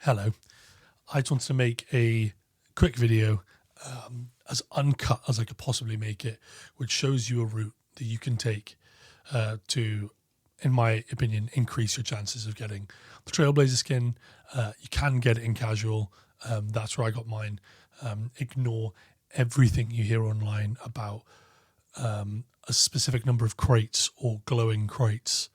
Hello. I just wanted to make a quick video, as uncut as I could possibly make it, which shows you a route that you can take to, in my opinion, increase your chances of getting the TrailBlazer skin. You can get it in casual. That's where I got mine. Ignore everything you hear online about a specific number of crates or glowing crates.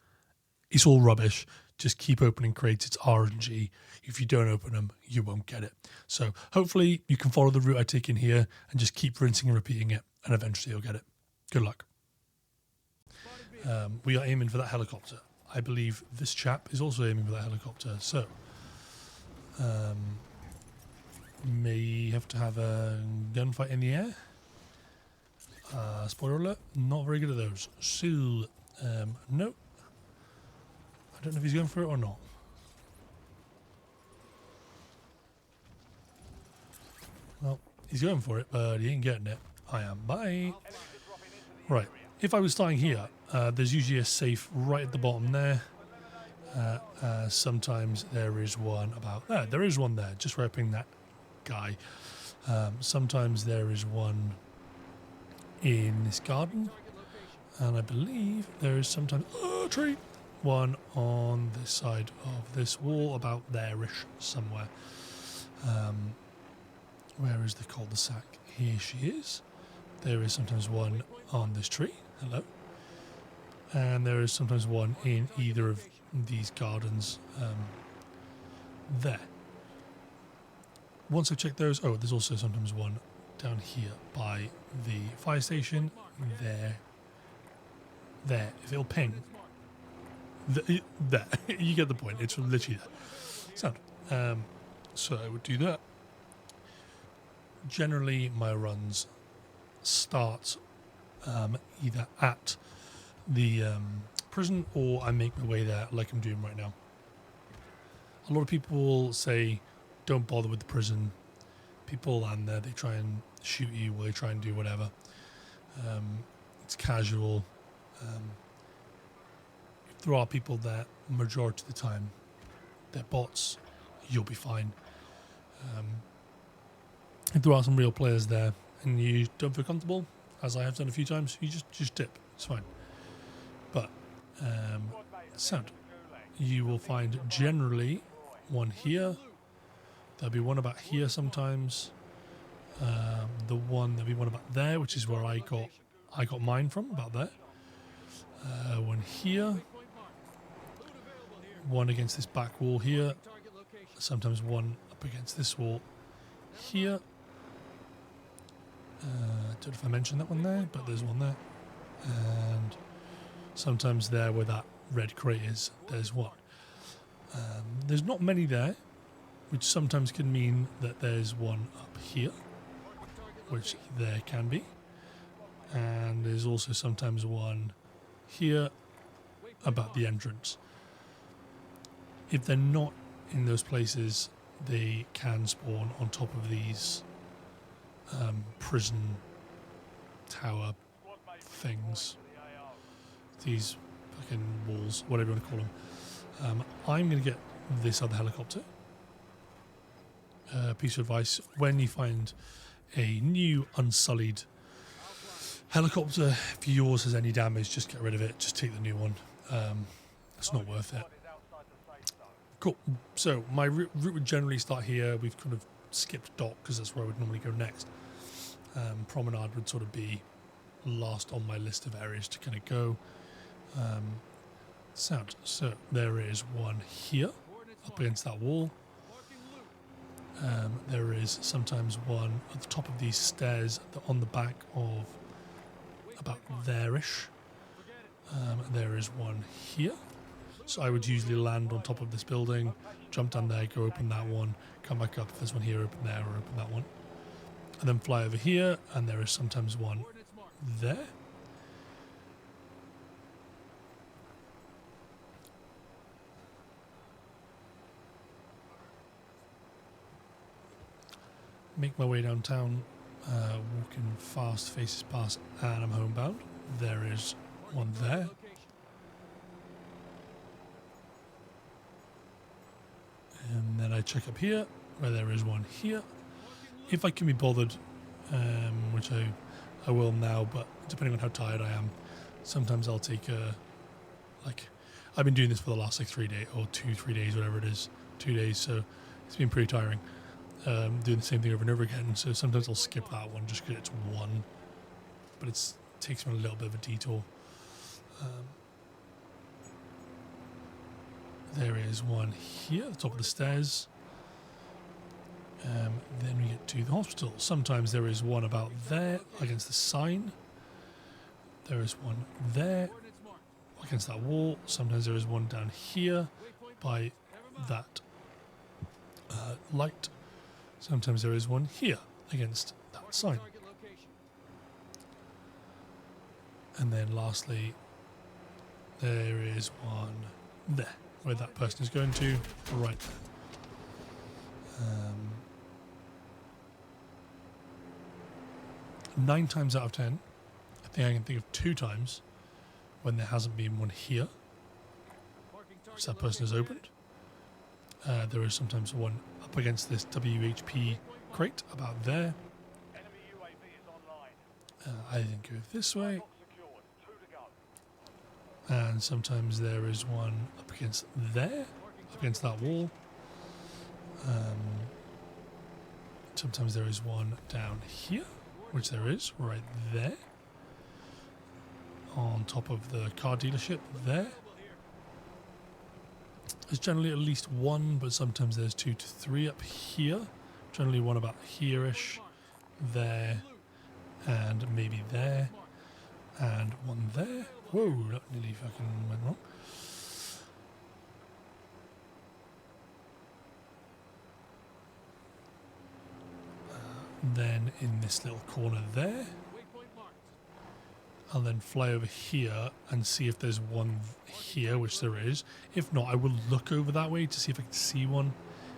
It's all rubbish. Just keep opening crates. It's RNG. If you don't open them, you won't get it. So hopefully you can follow the route I take in here and just keep rinsing and repeating it, and eventually you'll get it. Good luck. We are aiming for that helicopter. I believe this chap is also aiming for that helicopter. So may have to have a gunfight in the air. Spoiler alert, not very good at those. So, no. I don't know if he's going for it or not. Well, he's going for it, but he ain't getting it. I am. Bye. Right. If I was starting here, there's usually a safe right at the bottom there. Sometimes there is one about there. There is one there, just where I pinged that guy. Sometimes there is one in this garden. And I believe there is sometimes a tree. One on this side of this wall, about there-ish somewhere. Where is the cul-de-sac? Here she is. There is sometimes one on this tree. Hello. And there is sometimes one in either of these gardens there. Once I've checked those, oh, there's also sometimes one down here by the fire station. There. If it'll ping. There. You get the point. It's literally there. Sound. So I would do that. Generally, my runs start either at the prison or I make my way there like I'm doing right now. A lot of people say don't bother with the prison. People land there, they try and shoot you or they try and do whatever. It's casual. If there are people there, majority of the time they're bots, you'll be fine. If there are some real players there and you don't feel comfortable, as I have done a few times, you just dip. It's fine. But sound. You will find generally one here. There'll be one about here sometimes. There'll be one about there, which is where I got mine from, about there. One here. One against this back wall here. Sometimes one up against this wall here. I don't know if I mentioned that one there, but there's one there. And sometimes there where that red crate is, there's one. There's not many there, which sometimes can mean that there's one up here, which there can be. And there's also sometimes one here about the entrance. If they're not in those places, they can spawn on top of these prison tower things, these fucking walls, whatever you want to call them. I'm going to get this other helicopter. Piece of advice: when you find a new unsullied helicopter, if yours has any damage, just get rid of it. Just take the new one. It's not worth it. Cool. So my route would generally start here. We've kind of skipped dock because that's where I would normally go next. Promenade would sort of be last on my list of areas to kind of go. Sound. So there is one here up against that wall. There is sometimes one at the top of these stairs on the back of about there-ish. There is one here. So I would usually land on top of this building, jump down there, go open that one, come back up. If there's one here, open there or open that one. And then fly over here, and there is sometimes one there. Make my way downtown, walking fast, faces past, and I'm homebound. There is one there. And then I I check up here, where there is one here. If I can be bothered, which I will now, but depending on how tired I am, sometimes I'll take I've been doing this for the last like 3 days, or 2-3 days, whatever it is, 2 days, so it's been pretty tiring. Doing the same thing over and over again, so sometimes I'll skip that one just because it's one, but it takes me a little bit of a detour. There is one here at the top of the stairs. Then we get to the hospital. Sometimes there is one about there against the sign. There is one there against that wall. Sometimes there is one down here by that light. Sometimes there is one here against that sign. And then lastly, there is one there, where that person is going to, right there. 9 times out of 10, I think I can think of 2 times when there hasn't been one here, which that person has opened. There is sometimes one up against this WHP crate about there. I then go this way. And sometimes there is one up against there, up against that wall. Sometimes there is one down here, which there is right there, on top of the car dealership there. There's generally at least one, but sometimes there's 2 to 3 up here. Generally one about here-ish, there, and maybe there, and one there. Whoa, that nearly fucking went wrong. Then in this little corner there, I'll then fly over here and see if there's one here, which there is. If not, I will look over that way to see if I can see one.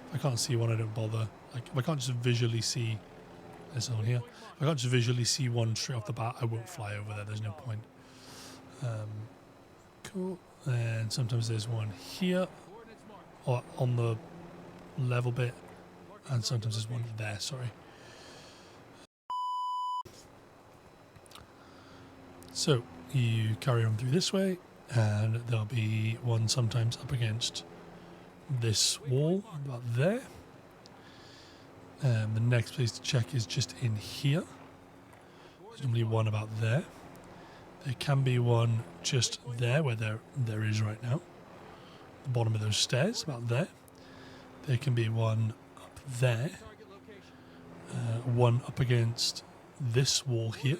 If I can't see one, I don't bother. Like, if I can't just visually see, there's one here. If I can't just visually see one straight off the bat, I won't fly over there. There's no point. Cool. And sometimes there's one here, or on the level bit, and sometimes there's one there, sorry. So you carry on through this way, and there'll be one sometimes up against this wall about there. And the next place to check is just in here. There's normally one about there. There can be one just there, where there is right now. The bottom of those stairs, about there. There can be one up there. One up against this wall here.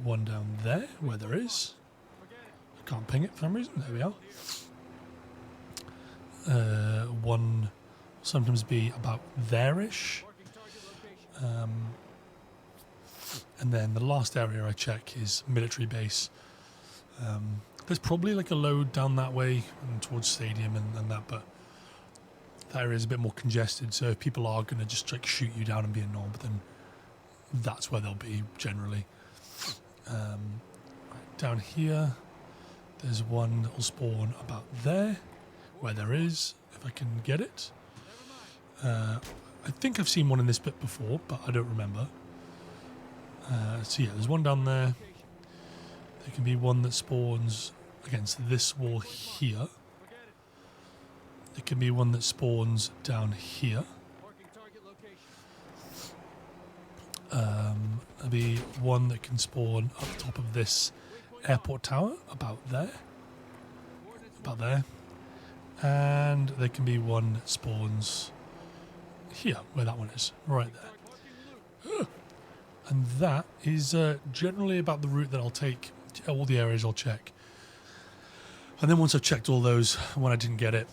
One down there, where there is. I can't ping it for some reason. There we are. One will sometimes be about there-ish. And then the last area I check is military base. There's probably like a load down that way and towards stadium and that, but that area is a bit more congested. So if people are going to just like shoot you down and be a knob, then that's where they'll be generally. Down here, there's one that will spawn about there, where there is, if I can get it. I think I've seen one in this bit before, but I don't remember. So yeah, there's one down there. There can be one that spawns against this wall here. There can be one that spawns down here. There'll be one that can spawn up top of this airport tower, about there. About there. And there can be one that spawns here, where that one is, right there. And that is generally about the route that I'll take, all the areas I'll check. And then once I've checked all those, when I didn't get it,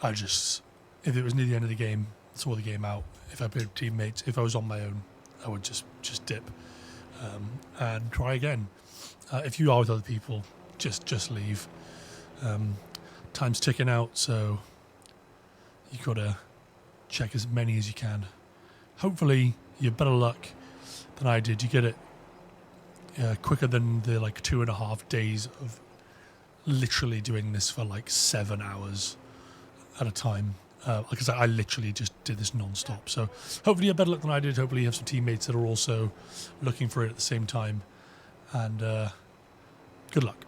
I just, if it was near the end of the game, saw the game out. If I played with teammates, if I was on my own, I would just dip and try again. If you are with other people, just leave. Time's ticking out, so you gotta check as many as you can. Hopefully, you have better luck than I did. You get it quicker than the like 2.5 days of literally doing this for like 7 hours at a time. Like I said, I literally just did this non-stop. So hopefully you have better luck than I did. Hopefully you have some teammates that are also looking for it at the same time. And good luck.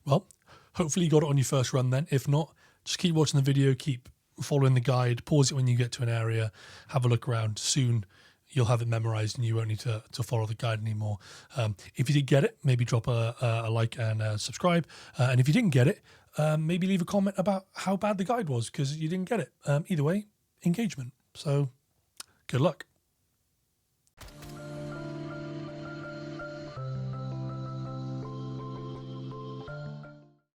Well, hopefully you got it on your first run then. If not, just keep watching the video, keep following the guide, pause it when you get to an area, have a look around. Soon you'll have it memorized and you won't need to follow the guide anymore. If you did get it, maybe drop a like and subscribe. And if you didn't get it, maybe leave a comment about how bad the guide was because you didn't get it. Either way, engagement. So good luck.